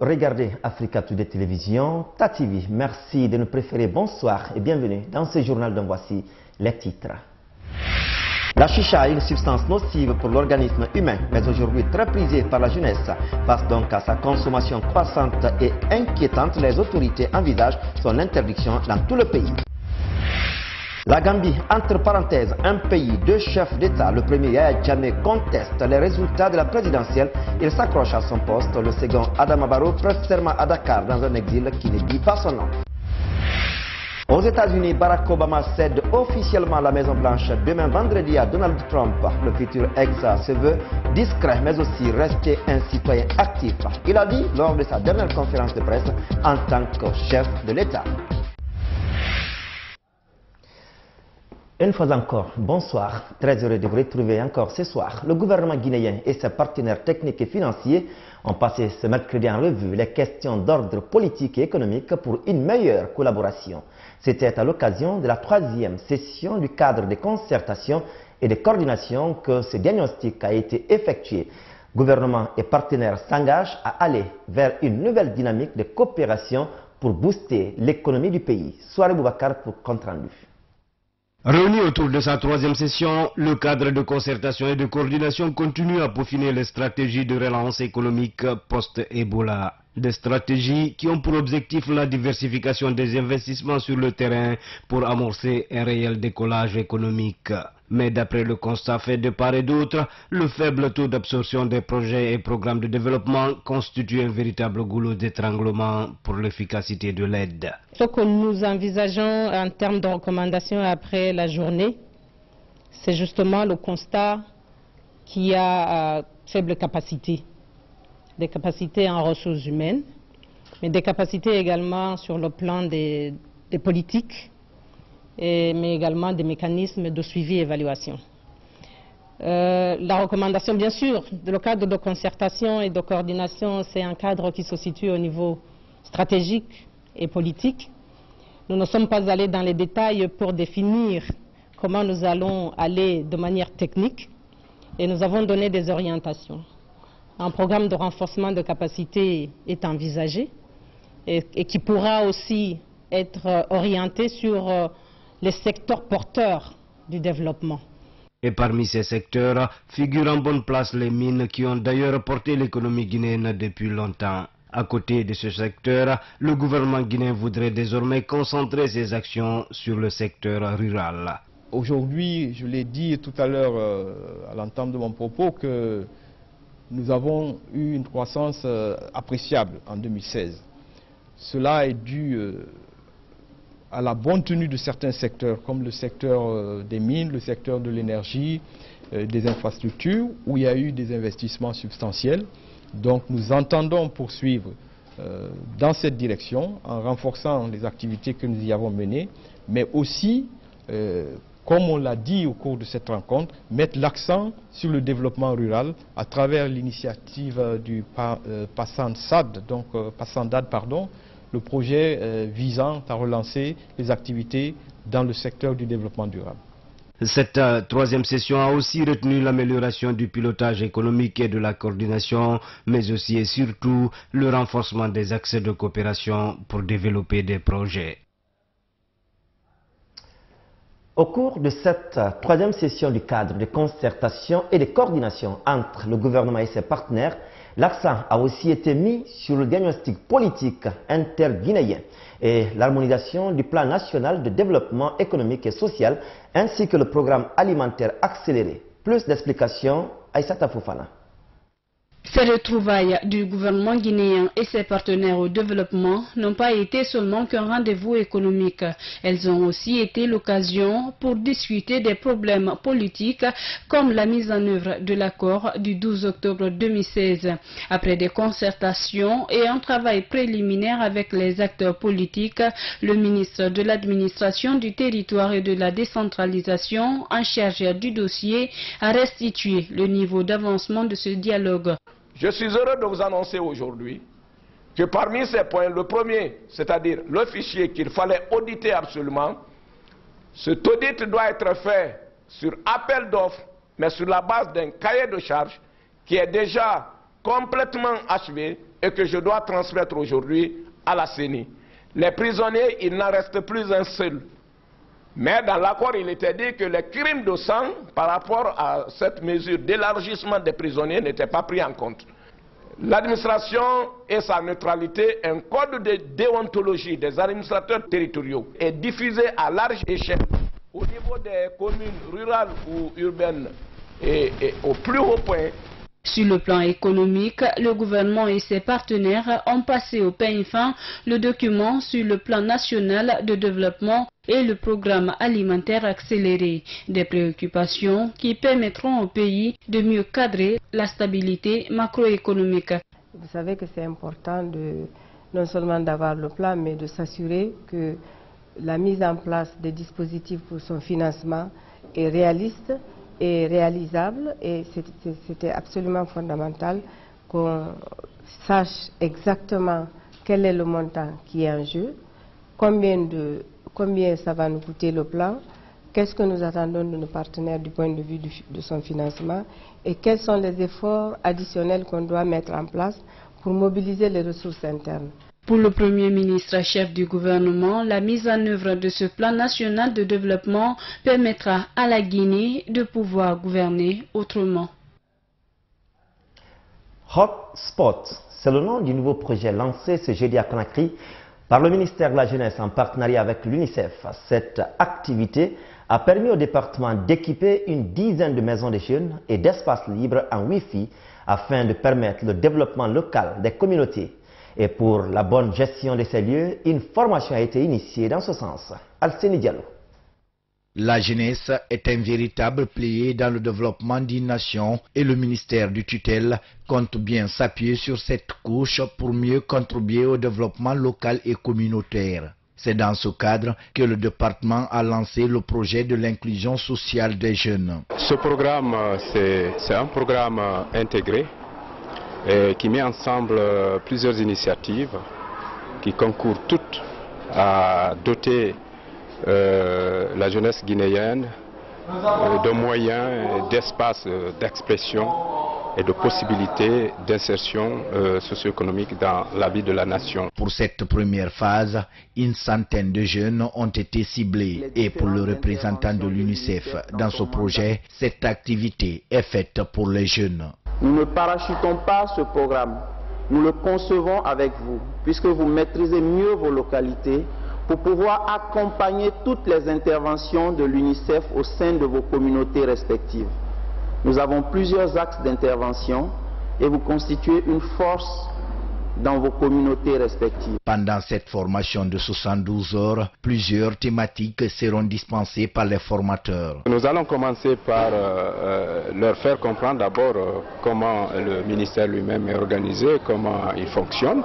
regardez Africa Today Télévision, TATV. Merci de nous préférer. Bonsoir et bienvenue dans ce journal dont voici les titres. La chicha est une substance nocive pour l'organisme humain, mais aujourd'hui très prisée par la jeunesse. Face donc à sa consommation croissante et inquiétante, les autorités envisagent son interdiction dans tout le pays. La Gambie, entre parenthèses, un pays, deux chefs d'État. Le premier, Yahya Jammeh, conteste les résultats de la présidentielle. Il s'accroche à son poste. Le second, Adama Barrow, prête serment à Dakar dans un exil qui ne dit pas son nom. Aux États-Unis, Barack Obama cède officiellement la Maison-Blanche demain vendredi à Donald Trump. Le futur ex se veut discret, mais aussi rester un citoyen actif. Il a dit lors de sa dernière conférence de presse en tant que chef de l'État. Une fois encore, bonsoir. Très heureux de vous retrouver encore ce soir. Le gouvernement guinéen et ses partenaires techniques et financiers ont passé ce mercredi en revue les questions d'ordre politique et économique pour une meilleure collaboration. C'était à l'occasion de la 3e session du cadre de concertation et de coordination que ce diagnostic a été effectué. Gouvernement et partenaires s'engagent à aller vers une nouvelle dynamique de coopération pour booster l'économie du pays. Soirée Boubacar pour compte rendu. Réuni autour de sa 3e session, le cadre de concertation et de coordination continue à peaufiner les stratégies de relance économique post-Ebola. Des stratégies qui ont pour objectif la diversification des investissements sur le terrain pour amorcer un réel décollage économique. Mais d'après le constat fait de part et d'autre, le faible taux d'absorption des projets et programmes de développement constitue un véritable goulot d'étranglement pour l'efficacité de l'aide. Ce que nous envisageons en termes de recommandations après la journée, c'est justement le constat qu'il y a faible capacité. Des capacités en ressources humaines, mais des capacités également sur le plan des politiques, mais également des mécanismes de suivi et évaluation. La recommandation, bien sûr, le cadre de concertation et de coordination, c'est un cadre qui se situe au niveau stratégique et politique. Nous ne sommes pas allés dans les détails pour définir comment nous allons aller de manière technique, et nous avons donné des orientations. Un programme de renforcement de capacité est envisagé et qui pourra aussi être orienté sur les secteurs porteurs du développement. Et parmi ces secteurs figurent en bonne place les mines qui ont d'ailleurs porté l'économie guinéenne depuis longtemps. À côté de ce secteur, le gouvernement guinéen voudrait désormais concentrer ses actions sur le secteur rural. Aujourd'hui, je l'ai dit tout à l'heure à l'entame de mon propos que nous avons eu une croissance appréciable en 2016. Cela est dû à la bonne tenue de certains secteurs, comme le secteur des mines, le secteur de l'énergie, des infrastructures, où il y a eu des investissements substantiels. Donc nous entendons poursuivre dans cette direction, en renforçant les activités que nous y avons menées, mais aussi comme on l'a dit au cours de cette rencontre, mettre l'accent sur le développement rural à travers l'initiative du PASSANDAD, le projet visant à relancer les activités dans le secteur du développement durable. Cette 3e session a aussi retenu l'amélioration du pilotage économique et de la coordination, mais aussi et surtout le renforcement des axes de coopération pour développer des projets. Au cours de cette 3e session du cadre de concertation et de coordination entre le gouvernement et ses partenaires, l'accent a aussi été mis sur le diagnostic politique interguinéen et l'harmonisation du plan national de développement économique et social ainsi que le programme alimentaire accéléré. Plus d'explications, Aïssata Fofana. Ces retrouvailles du gouvernement guinéen et ses partenaires au développement n'ont pas été seulement qu'un rendez-vous économique. Elles ont aussi été l'occasion pour discuter des problèmes politiques comme la mise en œuvre de l'accord du 12 octobre 2016. Après des concertations et un travail préliminaire avec les acteurs politiques, le ministre de l'administration du territoire et de la décentralisation en charge du dossier a restitué le niveau d'avancement de ce dialogue. Je suis heureux de vous annoncer aujourd'hui que parmi ces points, le premier, c'est-à-dire le fichier qu'il fallait auditer absolument, cet audit doit être fait sur appel d'offres, mais sur la base d'un cahier de charges qui est déjà complètement achevé et que je dois transmettre aujourd'hui à la CENI. Les prisonniers, il n'en reste plus un seul. Mais dans l'accord, il était dit que les crimes de sang, par rapport à cette mesure d'élargissement des prisonniers, n'étaient pas pris en compte. L'administration et sa neutralité, un code de déontologie des administrateurs territoriaux est diffusé à large échelle au niveau des communes rurales ou urbaines et au plus haut point. Sur le plan économique, le gouvernement et ses partenaires ont passé au peigne fin le document sur le plan national de développement et le programme alimentaire accéléré, des préoccupations qui permettront au pays de mieux cadrer la stabilité macroéconomique. Vous savez que c'est important non seulement d'avoir le plan, mais de s'assurer que la mise en place des dispositifs pour son financement est réaliste et réalisable, et c'était absolument fondamental qu'on sache exactement quel est le montant qui est en jeu, combien ça va nous coûter le plan, qu'est-ce que nous attendons de nos partenaires du point de vue de son financement et quels sont les efforts additionnels qu'on doit mettre en place pour mobiliser les ressources internes. Pour le Premier ministre chef du gouvernement, la mise en œuvre de ce plan national de développement permettra à la Guinée de pouvoir gouverner autrement. Hotspot, c'est le nom du nouveau projet lancé ce jeudi à Conakry par le ministère de la Jeunesse en partenariat avec l'UNICEF. Cette activité a permis au département d'équiper une dizaine de maisons de jeunes et d'espaces libres en Wi-Fi afin de permettre le développement local des communautés. Et pour la bonne gestion de ces lieux, une formation a été initiée dans ce sens. Alceni Diallo. La jeunesse est un véritable pilier dans le développement d'une nation et le ministère du tutelle compte bien s'appuyer sur cette couche pour mieux contribuer au développement local et communautaire. C'est dans ce cadre que le département a lancé le projet de l'inclusion sociale des jeunes. Ce programme, c'est un programme intégré qui met ensemble plusieurs initiatives qui concourent toutes à doter la jeunesse guinéenne de moyens, d'espaces d'expression et de possibilités d'insertion socio-économique dans la vie de la nation. Pour cette première phase, une centaine de jeunes ont été ciblés et pour le représentant de l'UNICEF dans ce projet, cette activité est faite pour les jeunes. Nous ne parachutons pas ce programme, nous le concevons avec vous, puisque vous maîtrisez mieux vos localités pour pouvoir accompagner toutes les interventions de l'UNICEF au sein de vos communautés respectives. Nous avons plusieurs axes d'intervention et vous constituez une force dans vos communautés respectives. Pendant cette formation de 72 heures, plusieurs thématiques seront dispensées par les formateurs. Nous allons commencer par leur faire comprendre d'abord comment le ministère lui-même est organisé, comment il fonctionne.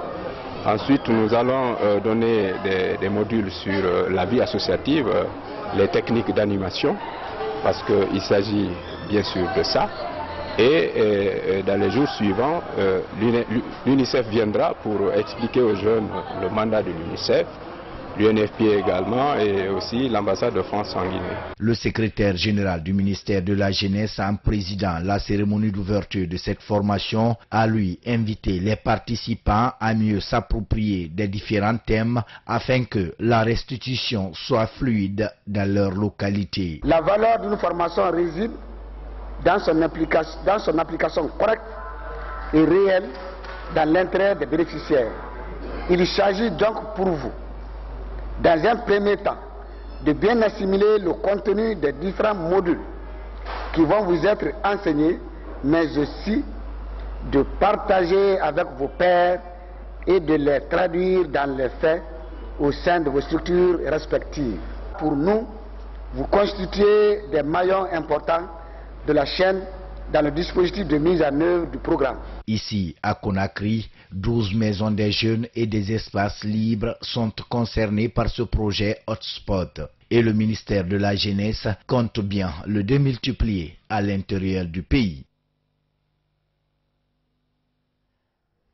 Ensuite, nous allons donner des modules sur la vie associative, les techniques d'animation, parce qu'il s'agit bien sûr de ça. Et dans les jours suivants, l'UNICEF viendra pour expliquer aux jeunes le mandat de l'UNICEF, l'UNFPA également et aussi l'ambassade de France en Guinée. Le secrétaire général du ministère de la Jeunesse en présidant la cérémonie d'ouverture de cette formation a lui invité les participants à mieux s'approprier des différents thèmes afin que la restitution soit fluide dans leur localité. La valeur d'une formation réside dans son application correcte et réelle dans l'intérêt des bénéficiaires. Il s'agit donc pour vous, dans un premier temps, de bien assimiler le contenu des différents modules qui vont vous être enseignés, mais aussi de partager avec vos pairs et de les traduire dans les faits au sein de vos structures respectives. Pour nous, vous constituez des maillons importants de la chaîne dans le dispositif de mise en œuvre du programme. Ici, à Conakry, 12 maisons des jeunes et des espaces libres sont concernés par ce projet Hotspot. Et le ministère de la Jeunesse compte bien le démultiplier à l'intérieur du pays.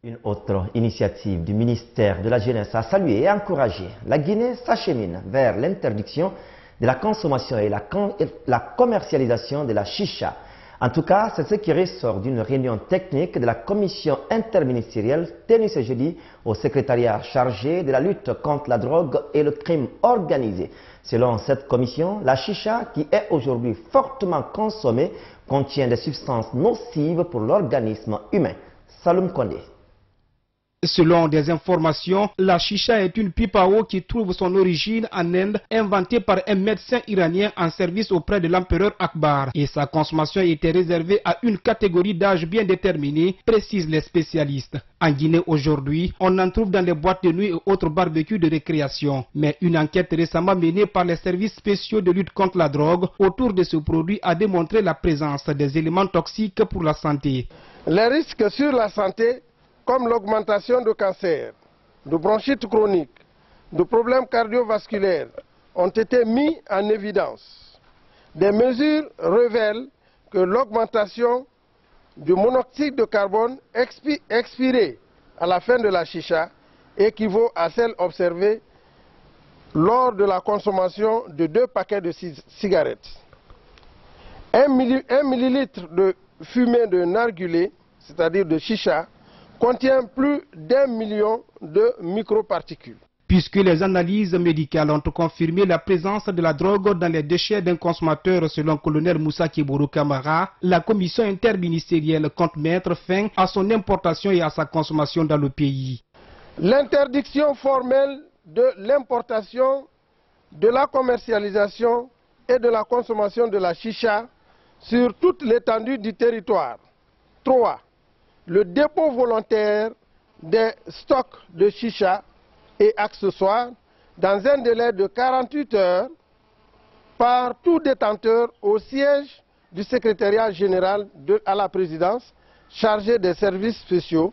Une autre initiative du ministère de la Jeunesse a salué et encouragé. La Guinée s'achemine vers l'interdiction de la consommation et la commercialisation de la chicha En tout cas, c'est ce qui ressort d'une réunion technique de la commission interministérielle tenue ce jeudi au secrétariat chargé de la lutte contre la drogue et le crime organisé. Selon cette commission, la chicha, qui est aujourd'hui fortement consommée, contient des substances nocives pour l'organisme humain. Saloum Kondé. Selon des informations, la chicha est une pipe à eau qui trouve son origine en Inde, inventée par un médecin iranien en service auprès de l'empereur Akbar. Et sa consommation était réservée à une catégorie d'âge bien déterminée, précisent les spécialistes. En Guinée aujourd'hui, on en trouve dans les boîtes de nuit et autres barbecues de récréation. Mais une enquête récemment menée par les services spéciaux de lutte contre la drogue autour de ce produit a démontré la présence des éléments toxiques pour la santé. Les risques sur la santé, comme l'augmentation de cancer, de bronchite chronique, de problèmes cardiovasculaires, ont été mis en évidence. Des mesures révèlent que l'augmentation du monoxyde de carbone expiré à la fin de la chicha équivaut à celle observée lors de la consommation de 2 paquets de cigarettes. 1 millilitre de fumée de narguilé, c'est-à-dire de chicha, contient plus d'1 million de microparticules. Puisque les analyses médicales ont confirmé la présence de la drogue dans les déchets d'un consommateur selon le colonel Moussa Kiboro Kamara, la commission interministérielle compte mettre fin à son importation et à sa consommation dans le pays. L'interdiction formelle de l'importation, de la commercialisation et de la consommation de la chicha sur toute l'étendue du territoire. 3. Le dépôt volontaire des stocks de chicha et accessoires dans un délai de 48 heures par tout détenteur au siège du secrétariat général à la présidence chargé des services spéciaux,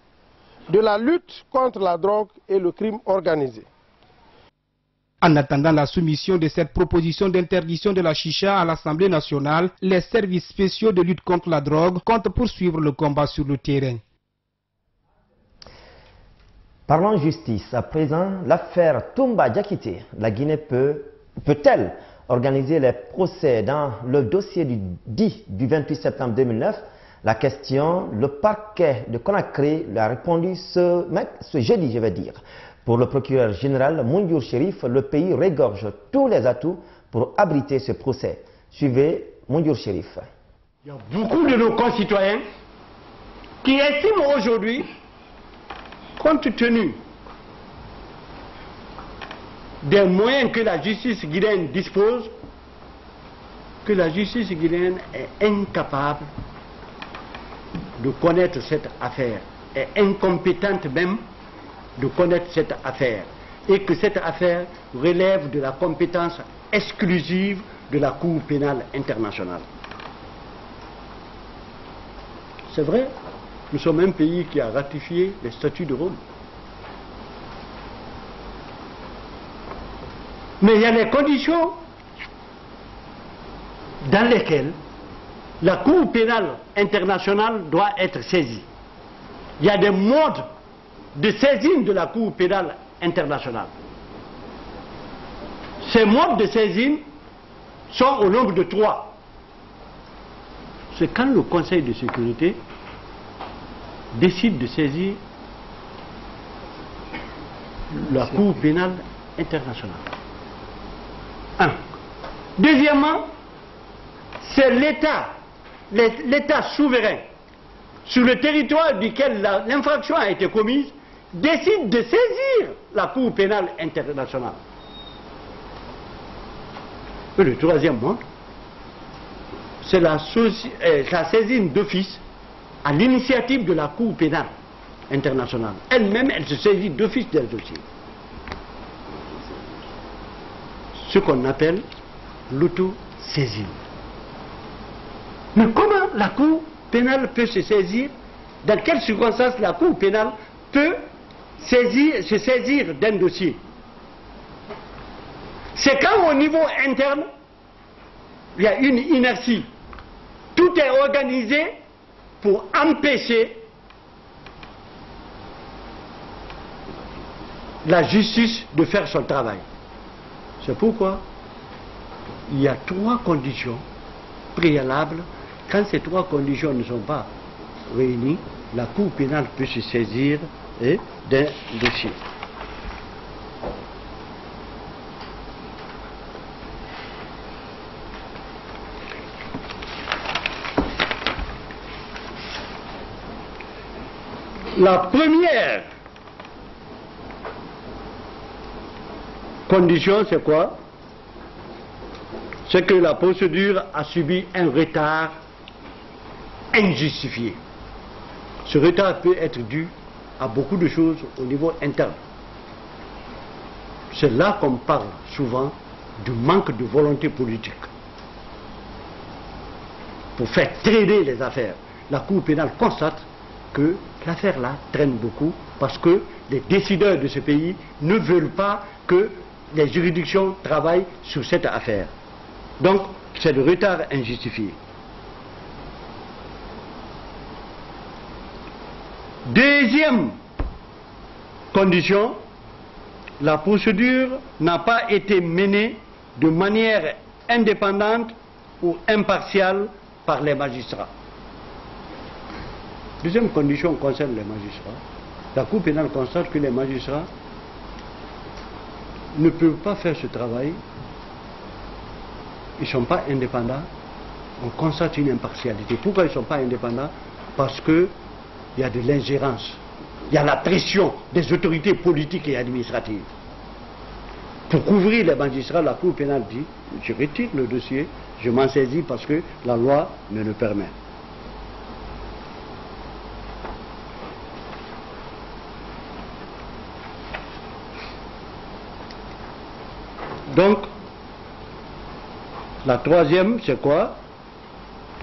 de la lutte contre la drogue et le crime organisé. En attendant la soumission de cette proposition d'interdiction de la chicha à l'Assemblée nationale, les services spéciaux de lutte contre la drogue comptent poursuivre le combat sur le terrain. Parlons justice. À présent, l'affaire Toumba Diakité, la Guinée peut-elle organiser les procès dans le dossier du 28 septembre 2009? La question, le parquet de Conakry lui a répondu ce jeudi, je vais dire. Pour le procureur général Moundir Chérif, le pays regorge tous les atouts pour abriter ce procès. Suivez Moundir Chérif. Il y a beaucoup de nos concitoyens qui estiment aujourd'hui, compte tenu des moyens que la justice guinéenne dispose, que la justice guinéenne est incapable de connaître cette affaire, est incompétente même de connaître cette affaire, et que cette affaire relève de la compétence exclusive de la Cour pénale internationale. C'est vrai, nous sommes un pays qui a ratifié les statuts de Rome. Mais il y a des conditions dans lesquelles la Cour pénale internationale doit être saisie. Il y a des modes de saisine de la Cour pénale internationale. Ces modes de saisine sont au nombre de 3. C'est quand le Conseil de sécurité décide de saisir la Cour pénale internationale. 1. Deuxièmement, c'est l'État souverain sur le territoire duquel l'infraction a été commise décide de saisir la Cour pénale internationale. Et le troisième mode, c'est la saisine d'office à l'initiative de la Cour pénale internationale. Elle-même, elle se saisit d'office d'un dossier. Ce qu'on appelle l'auto-saisine. Mais comment la Cour pénale peut se saisir? Dans quelles circonstances la Cour pénale peut se saisir d'un dossier? C'est quand au niveau interne, il y a une inertie. Tout est organisé pour empêcher la justice de faire son travail. C'est pourquoi il y a 3 conditions préalables Quand ces trois conditions ne sont pas réunies, la Cour pénale peut se saisir d'un dossier. La première condition, c'est quoi? C'est que la procédure a subi un retard injustifié. Ce retard peut être dû à beaucoup de choses au niveau interne. C'est là qu'on parle souvent du manque de volonté politique pour faire traîner les affaires. La Cour pénale constate que l'affaire-là traîne beaucoup parce que les décideurs de ce pays ne veulent pas que les juridictions travaillent sur cette affaire. Donc, c'est le retard injustifié. Deuxième condition, la procédure n'a pas été menée de manière indépendante ou impartiale par les magistrats. Deuxième condition concerne les magistrats. La Cour pénale constate que les magistrats ne peuvent pas faire ce travail. Ils ne sont pas indépendants. On constate une impartialité. Pourquoi ils ne sont pas indépendants? Parce qu'il y a de l'ingérence. Il y a la pression des autorités politiques et administratives. Pour couvrir les magistrats, la Cour pénale dit, je retire le dossier, je m'en saisis parce que la loi me le permet. Donc, la troisième, c'est quoi?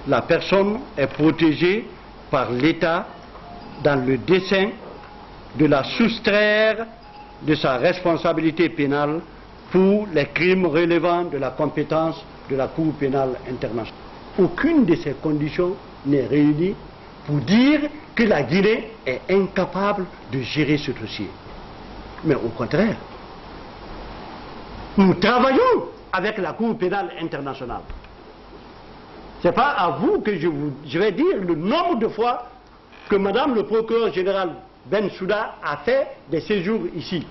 La personne est protégée par l'État dans le dessein de la soustraire de sa responsabilité pénale pour les crimes relevant de la compétence de la Cour pénale internationale. Aucune de ces conditions n'est réunie pour dire que la Guinée est incapable de gérer ce dossier. Mais au contraire, nous travaillons avec la Cour pénale internationale. Ce n'est pas à vous que je vais dire le nombre de fois que Madame le procureur général Bensouda a fait des séjours ici.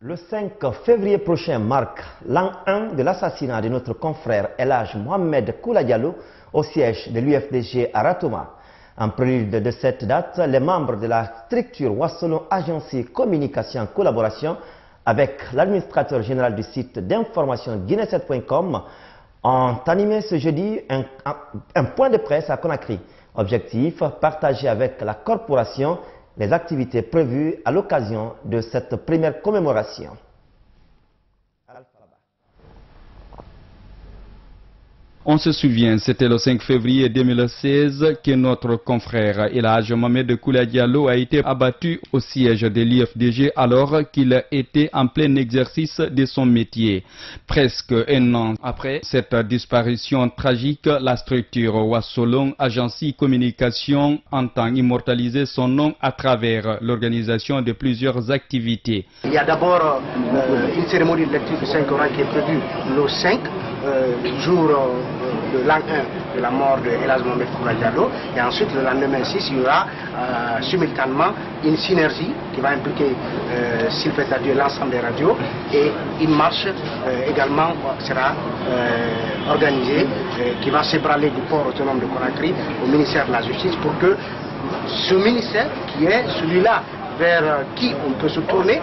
Le 5 février prochain marque l'an 1 de l'assassinat de notre confrère El Hadj Mohamed Koula Diallo au siège de l'UFDG à Ratoma. En prélude de cette date, les membres de la structure Wassolon Agency Communication en collaboration avec l'administrateur général du site d'information guinée7.com ont animé ce jeudi un point de presse à Conakry. Objectif, partager avec la corporation les activités prévues à l'occasion de cette première commémoration. On se souvient, c'était le 5 février 2016 que notre confrère El Hadj Mohamed Koula Diallo a été abattu au siège de l'IFDG alors qu'il était en plein exercice de son métier. Presque un an après cette disparition tragique, la structure Wassolon Agency Communication entend immortaliser son nom à travers l'organisation de plusieurs activités. Il y a d'abord une cérémonie de lecture du Saint-Coran qui est prévue le 5, jour de l'an 1 de la mort de El Hadj Mohamed Koula Diallo, et ensuite le lendemain 6, il y aura simultanément une synergie qui va impliquer, s'il fait à Dieu, l'ensemble des radios, et une marche également sera organisée qui va s'ébranler du port autonome de Conakry au ministère de la Justice pour que ce ministère, qui est celui-là vers qui on peut se tourner,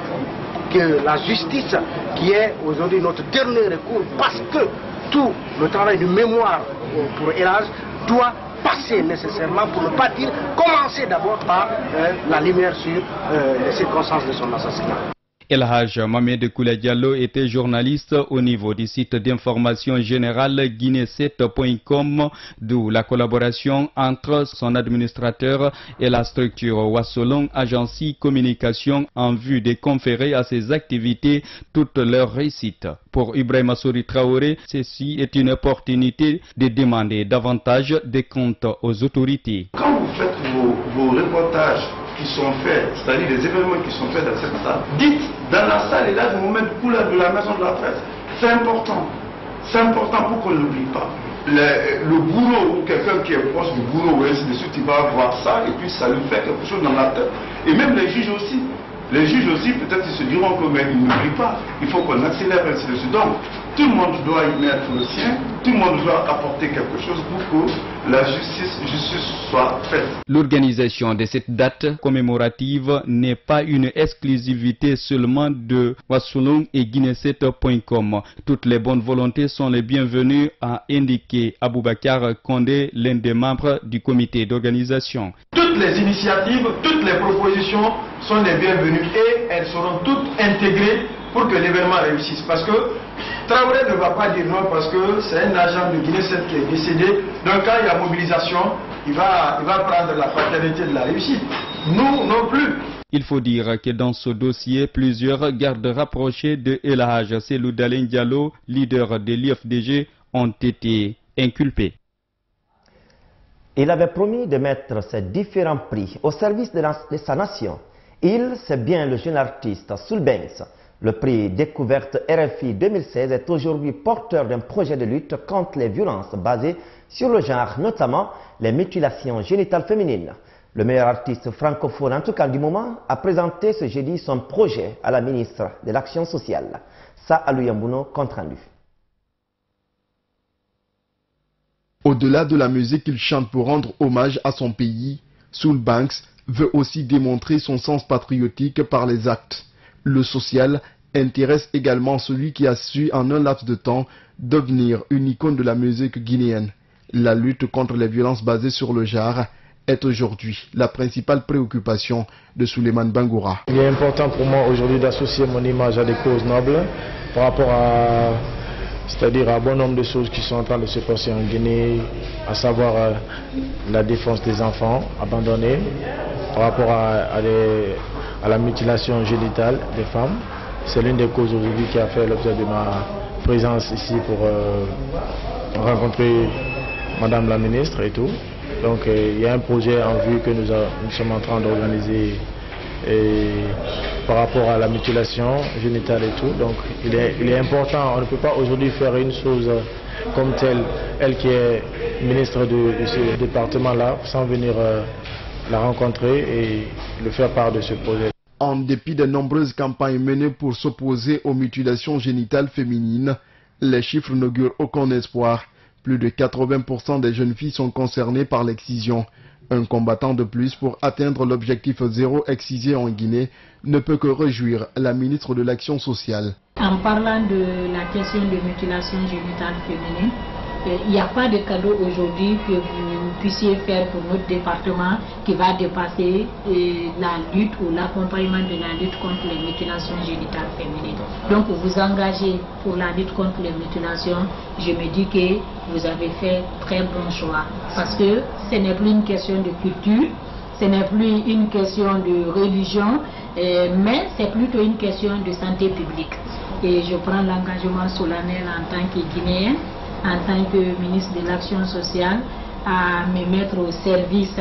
que la justice, qui est aujourd'hui notre dernier recours, parce que tout le travail de mémoire pour El Hadj doit passer nécessairement, pour ne pas dire commencer d'abord par la lumière sur les circonstances de son assassinat. El Hadj Mohamed Koula Diallo était journaliste au niveau du site d'information générale guinée7.com, d'où la collaboration entre son administrateur et la structure Wassolon Agency Communication en vue de conférer à ses activités toute leur réussite. Pour Ibrahima Souri Traoré, ceci est une opportunité de demander davantage de comptes aux autorités. Quand vous faites vos reportages qui sont faits, c'est-à-dire les événements qui sont faits dans cette salle, dites dans la salle El Hadj Mohamed Koula de la maison de la presse, c'est important pour qu'on ne l'oublie pas. le bourreau ou quelqu'un qui est proche du bourreau ou ainsi de suite, il va voir ça et puis ça lui fait quelque chose dans la tête. Et même les juges aussi. Les juges aussi, peut-être ils se diront que mais ils n'oublient pas, il faut qu'on accélère ainsi de suite. Donc, tout le monde doit y mettre le sien, tout le monde doit apporter quelque chose pour que la justice soit faite. L'organisation de cette date commémorative n'est pas une exclusivité seulement de Wassoulou et Guinécet.com. Toutes les bonnes volontés sont les bienvenues, a indiqué Aboubakar Kondé, l'un des membres du comité d'organisation. Toutes les initiatives, toutes les propositions sont les bienvenues et elles seront toutes intégrées pour que l'événement réussisse. Parce que Traoré ne va pas dire non parce que c'est un agent de Guinée-7 qui est décédé. Donc quand il y a mobilisation, il va prendre la paternité de la réussite. Nous non plus. Il faut dire que dans ce dossier, plusieurs gardes rapprochés de El Hadj Cellou Dalein Diallo, leader de l'IFDG, ont été inculpés. Il avait promis de mettre ces différents prix au service de sa nation. Il, c'est bien le jeune artiste Soul Banks. Le prix Découverte RFI 2016 est aujourd'hui porteur d'un projet de lutte contre les violences basées sur le genre, notamment les mutilations génitales féminines. Le meilleur artiste francophone, en tout cas du moment, a présenté ce jeudi son projet à la ministre de l'Action sociale. Ça, Alouyambouno, compte rendu. Au-delà de la musique qu'il chante pour rendre hommage à son pays, Soul Banks veut aussi démontrer son sens patriotique par les actes. Le social intéresse également celui qui a su en un laps de temps devenir une icône de la musique guinéenne. La lutte contre les violences basées sur le genre est aujourd'hui la principale préoccupation de Souleymane Bangoura. Il est important pour moi aujourd'hui d'associer mon image à des causes nobles par rapport à, c'est-à-dire à un bon nombre de choses qui sont en train de se passer en Guinée, à savoir la défense des enfants abandonnés, par rapport à la mutilation génitale des femmes. C'est l'une des causes aujourd'hui qui a fait l'objet de ma présence ici pour rencontrer Madame la ministre et tout. Donc il y a un projet en vue que nous sommes en train d'organiser par rapport à la mutilation génitale et tout. Donc il est important, on ne peut pas aujourd'hui faire une chose comme telle, elle qui est ministre de ce département-là, sans venir la rencontrer et le faire part de ce projet. En dépit de nombreuses campagnes menées pour s'opposer aux mutilations génitales féminines, les chiffres n'augurent aucun espoir. Plus de 80% des jeunes filles sont concernées par l'excision. Un combattant de plus pour atteindre l'objectif zéro excisé en Guinée ne peut que réjouir la ministre de l'Action sociale. En parlant de la question de mutilation génitale féminine, il n'y a pas de cadeau aujourd'hui que vous puissiez faire pour notre département qui va dépasser la lutte ou l'accompagnement de la lutte contre les mutilations génitales féminines. Donc vous engagez pour la lutte contre les mutilations, je me dis que vous avez fait très bon choix. Parce que ce n'est plus une question de culture, ce n'est plus une question de religion, mais c'est plutôt une question de santé publique. Et je prends l'engagement solennel en tant que Guinéen, en tant que ministre de l'Action sociale, à me mettre au service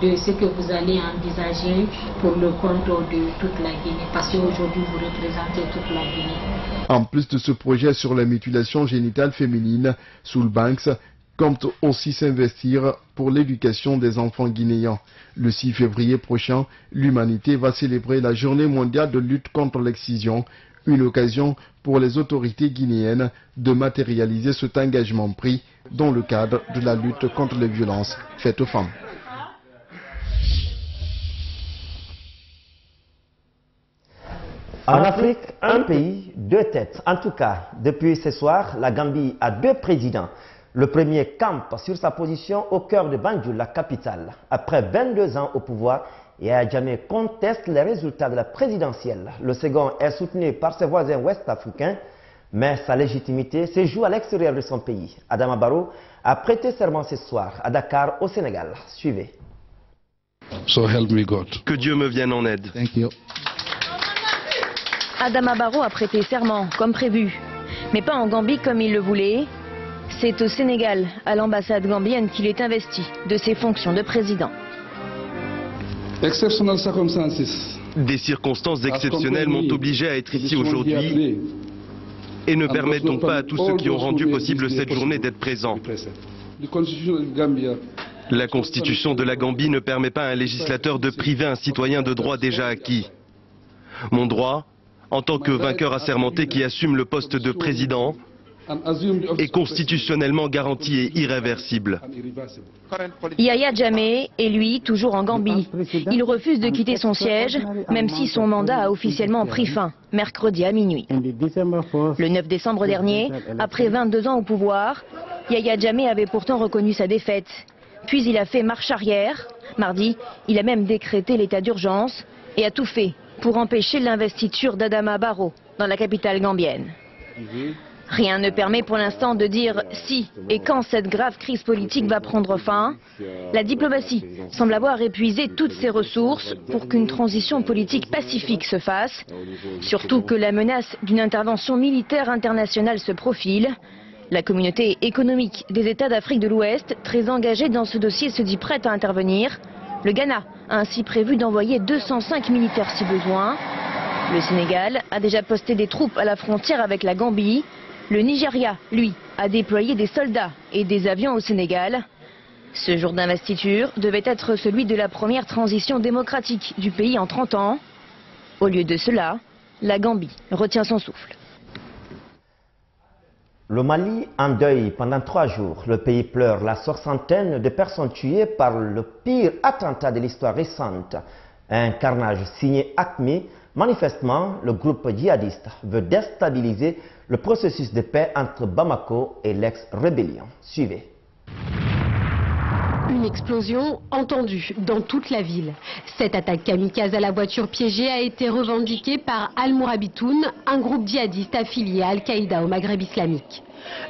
de ce que vous allez envisager pour le compte de toute la Guinée, parce qu'aujourd'hui vous représentez toute la Guinée. En plus de ce projet sur la mutilation génitale féminine, Soul Banks compte aussi s'investir pour l'éducation des enfants guinéens. Le 6 février prochain, l'humanité va célébrer la journée mondiale de lutte contre l'excision, une occasion pour les autorités guinéennes de matérialiser cet engagement pris dans le cadre de la lutte contre les violences faites aux femmes. En Afrique, un pays, deux têtes. En tout cas, depuis ce soir, la Gambie a deux présidents. Le premier campe sur sa position au cœur de Banjul, la capitale. Après 22 ans au pouvoir, Yahya Jammeh conteste les résultats de la présidentielle. Le second est soutenu par ses voisins ouest-africains, mais sa légitimité se joue à l'extérieur de son pays. Adama Barrow a prêté serment ce soir à Dakar, au Sénégal. Suivez. So help me God. Que Dieu me vienne en aide. Thank you. Adama Barrow a prêté serment, comme prévu. Mais pas en Gambie comme il le voulait. C'est au Sénégal, à l'ambassade gambienne, qu'il est investi de ses fonctions de président. Des circonstances exceptionnelles m'ont obligé à être ici aujourd'hui. et ne permettent donc pas à tous ceux qui ont rendu possible cette journée d'être présents. La Constitution de la Gambie ne permet pas à un législateur de priver un citoyen de droits déjà acquis. Mon droit, en tant que vainqueur assermenté qui assume le poste de président, est constitutionnellement garanti et irréversible. Yahya Jammeh est lui toujours en Gambie. Il refuse de quitter son siège, même si son mandat a officiellement pris fin, mercredi à minuit. Le 9 décembre dernier, après 22 ans au pouvoir, Yahya Jammeh avait pourtant reconnu sa défaite. Puis il a fait marche arrière. Mardi, il a même décrété l'état d'urgence et a tout fait pour empêcher l'investiture d'Adama Barrow dans la capitale gambienne. Rien ne permet pour l'instant de dire si et quand cette grave crise politique va prendre fin. La diplomatie semble avoir épuisé toutes ses ressources pour qu'une transition politique pacifique se fasse, surtout que la menace d'une intervention militaire internationale se profile. La communauté économique des États d'Afrique de l'Ouest, très engagée dans ce dossier, se dit prête à intervenir. Le Ghana a ainsi prévu d'envoyer 205 militaires si besoin. Le Sénégal a déjà posté des troupes à la frontière avec la Gambie. Le Nigeria, lui, a déployé des soldats et des avions au Sénégal. Ce jour d'investiture devait être celui de la première transition démocratique du pays en 30 ans. Au lieu de cela, la Gambie retient son souffle. Le Mali en deuil pendant 3 jours. Le pays pleure la soixantaine de personnes tuées par le pire attentat de l'histoire récente. Un carnage signé AQMI. Manifestement, le groupe djihadiste veut déstabiliser le processus de paix entre Bamako et l'ex-rébellion. Suivez. Une explosion entendue dans toute la ville. Cette attaque kamikaze à la voiture piégée a été revendiquée par Al-Mourabitoun, un groupe djihadiste affilié à Al-Qaïda au Maghreb islamique.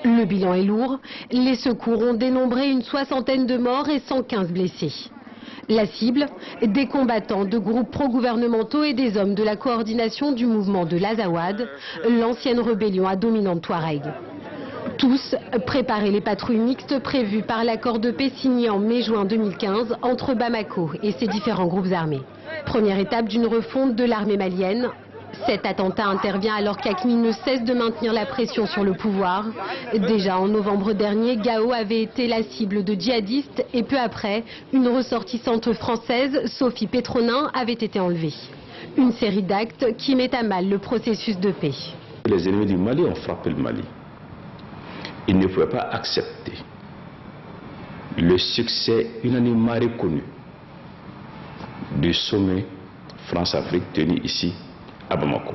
Le bilan est lourd. Les secours ont dénombré une soixantaine de morts et 115 blessés. La cible, des combattants de groupes pro-gouvernementaux et des hommes de la coordination du mouvement de l'Azawad, l'ancienne rébellion à dominante Touareg. Tous préparaient les patrouilles mixtes prévues par l'accord de paix signé en mai-juin 2015 entre Bamako et ses différents groupes armés. Première étape d'une refonte de l'armée malienne. Cet attentat intervient alors qu'AQMI ne cesse de maintenir la pression sur le pouvoir. Déjà en novembre dernier, Gao avait été la cible de djihadistes et peu après, une ressortissante française, Sophie Pétronin, avait été enlevée. Une série d'actes qui met à mal le processus de paix. Les ennemis du Mali ont frappé le Mali. Ils ne pouvaient pas accepter le succès unanimement reconnu du sommet France-Afrique tenu ici à Bamako.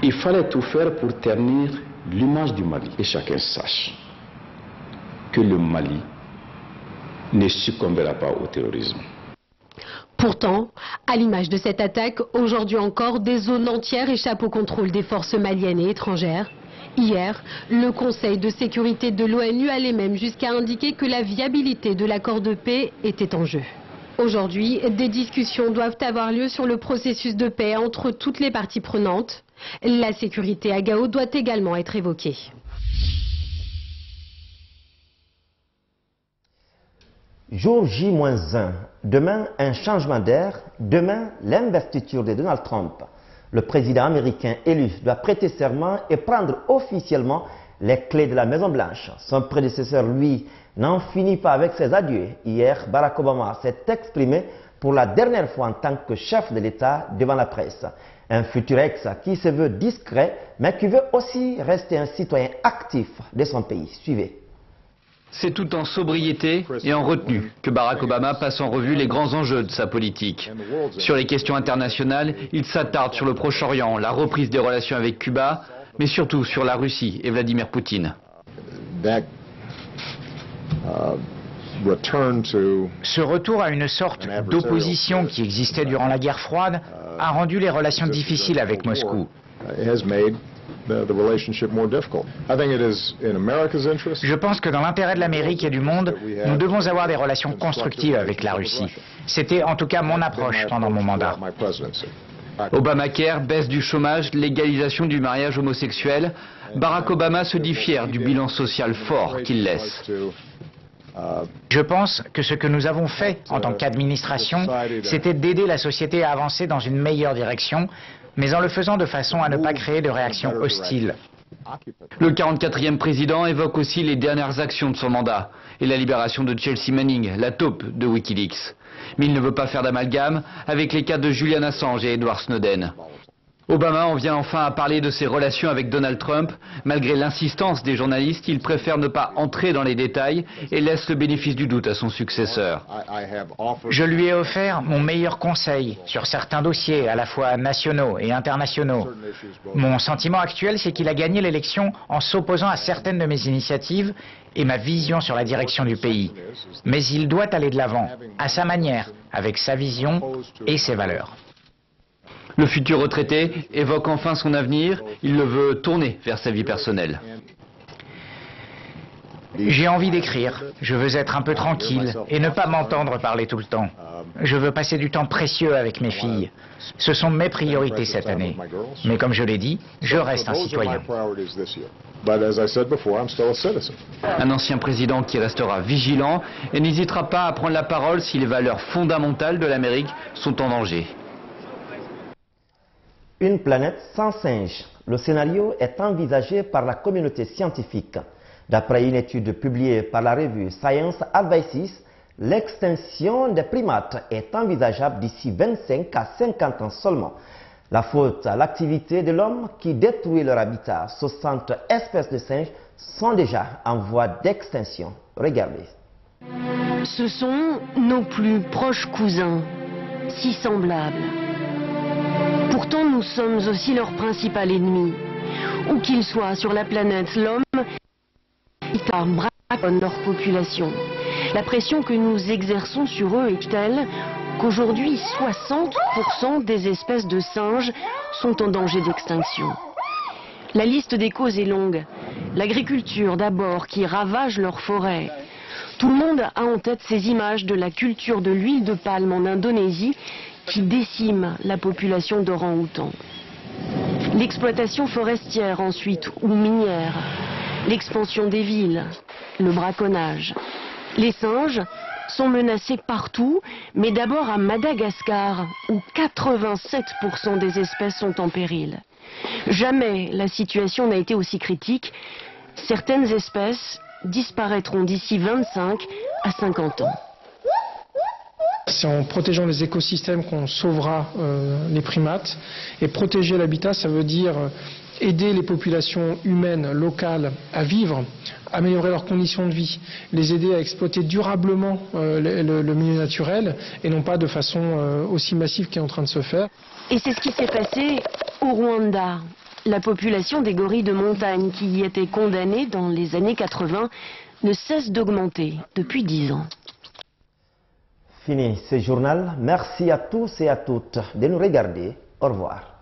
Il fallait tout faire pour ternir l'image du Mali. Et chacun sache que le Mali ne succombera pas au terrorisme. Pourtant, à l'image de cette attaque, aujourd'hui encore, des zones entières échappent au contrôle des forces maliennes et étrangères. Hier, le Conseil de sécurité de l'ONU allait même jusqu'à indiquer que la viabilité de l'accord de paix était en jeu. Aujourd'hui, des discussions doivent avoir lieu sur le processus de paix entre toutes les parties prenantes. La sécurité à Gao doit également être évoquée. Jour J-1. Demain, un changement d'air. Demain, l'investiture de Donald Trump. Le président américain élu doit prêter serment et prendre officiellement les clés de la Maison-Blanche. Son prédécesseur, lui, n'en finit pas avec ses adieux. Hier, Barack Obama s'est exprimé pour la dernière fois en tant que chef de l'État devant la presse. Un futur ex qui se veut discret, mais qui veut aussi rester un citoyen actif de son pays. Suivez. C'est tout en sobriété et en retenue que Barack Obama passe en revue les grands enjeux de sa politique. Sur les questions internationales, il s'attarde sur le Proche-Orient, la reprise des relations avec Cuba, mais surtout sur la Russie et Vladimir Poutine. Ce retour à une sorte d'opposition qui existait durant la guerre froide a rendu les relations difficiles avec Moscou. Je pense que dans l'intérêt de l'Amérique et du monde, nous devons avoir des relations constructives avec la Russie. C'était en tout cas mon approche pendant mon mandat. Obamacare, baisse du chômage, légalisation du mariage homosexuel. Barack Obama se dit fier du bilan social fort qu'il laisse. Je pense que ce que nous avons fait en tant qu'administration, c'était d'aider la société à avancer dans une meilleure direction, mais en le faisant de façon à ne pas créer de réaction hostile. Le 44e président évoque aussi les dernières actions de son mandat et la libération de Chelsea Manning, la taupe de Wikileaks. Mais il ne veut pas faire d'amalgame avec les cas de Julian Assange et Edward Snowden. Obama en vient enfin à parler de ses relations avec Donald Trump. Malgré l'insistance des journalistes, il préfère ne pas entrer dans les détails et laisse le bénéfice du doute à son successeur. Je lui ai offert mon meilleur conseil sur certains dossiers, à la fois nationaux et internationaux. Mon sentiment actuel, c'est qu'il a gagné l'élection en s'opposant à certaines de mes initiatives et ma vision sur la direction du pays. Mais il doit aller de l'avant, à sa manière, avec sa vision et ses valeurs. Le futur retraité évoque enfin son avenir. Il le veut tourner vers sa vie personnelle. J'ai envie d'écrire. Je veux être un peu tranquille et ne pas m'entendre parler tout le temps. Je veux passer du temps précieux avec mes filles. Ce sont mes priorités cette année. Mais comme je l'ai dit, je reste un citoyen. Un ancien président qui restera vigilant et n'hésitera pas à prendre la parole si les valeurs fondamentales de l'Amérique sont en danger. Une planète sans singes. Le scénario est envisagé par la communauté scientifique. D'après une étude publiée par la revue Science Advances, l'extinction des primates est envisageable d'ici 25 à 50 ans seulement. La faute à l'activité de l'homme qui détruit leur habitat. 60 espèces de singes sont déjà en voie d'extinction. Regardez. Ce sont nos plus proches cousins, si semblables. Pourtant, nous sommes aussi leur principal ennemi. Où qu'ils soient sur la planète, l'homme braconne leur population. La pression que nous exerçons sur eux est telle qu'aujourd'hui, 60% des espèces de singes sont en danger d'extinction. La liste des causes est longue. L'agriculture d'abord, qui ravage leurs forêts. Tout le monde a en tête ces images de la culture de l'huile de palme en Indonésie, qui décime la population d'orang-outans. L'exploitation forestière ensuite, ou minière, l'expansion des villes, le braconnage. Les singes sont menacés partout, mais d'abord à Madagascar, où 87% des espèces sont en péril. Jamais la situation n'a été aussi critique. Certaines espèces disparaîtront d'ici 25 à 50 ans. C'est en protégeant les écosystèmes qu'on sauvera les primates. Et protéger l'habitat, ça veut dire aider les populations humaines locales à vivre, améliorer leurs conditions de vie, les aider à exploiter durablement le milieu naturel et non pas de façon aussi massive qui est en train de se faire. Et c'est ce qui s'est passé au Rwanda. La population des gorilles de montagne qui y était condamnée dans les années 80 ne cesse d'augmenter depuis 10 ans. Fini ce journal. Merci à tous et à toutes de nous regarder. Au revoir.